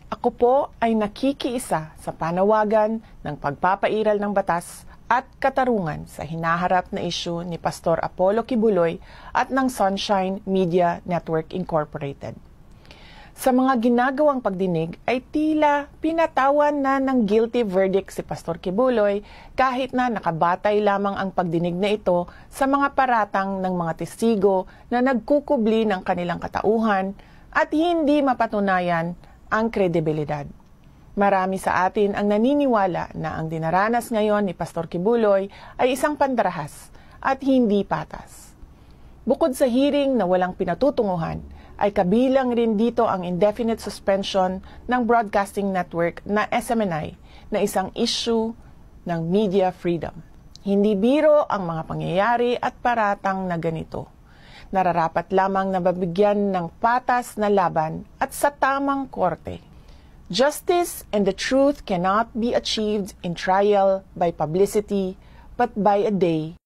Ako po ay nakikiisa sa panawagan ng pagpapairal ng batas at katarungan sa hinaharap na isyu ni Pastor Apollo Kibuloy at ng Sunshine Media Network Incorporated. Sa mga ginagawang pagdinig ay tila pinatawan na ng guilty verdict si Pastor Kibuloy kahit na nakabatay lamang ang pagdinig na ito sa mga paratang ng mga testigo na nagkukubli ng kanilang katauhan at hindi mapatunayan ang kredibilidad. Marami sa atin ang naniniwala na ang dinaranas ngayon ni Pastor Kibuloy ay isang pandarahas at hindi patas. Bukod sa hearing na walang pinatutunguhan, ay kabilang rin dito ang indefinite suspension ng broadcasting network na SMNI na isang issue ng media freedom. Hindi biro ang mga pangyayari at paratang na ganito. Nararapat lamang na mabigyan ng patas na laban at sa tamang korte. Justice and the truth cannot be achieved in trial by publicity, but by a day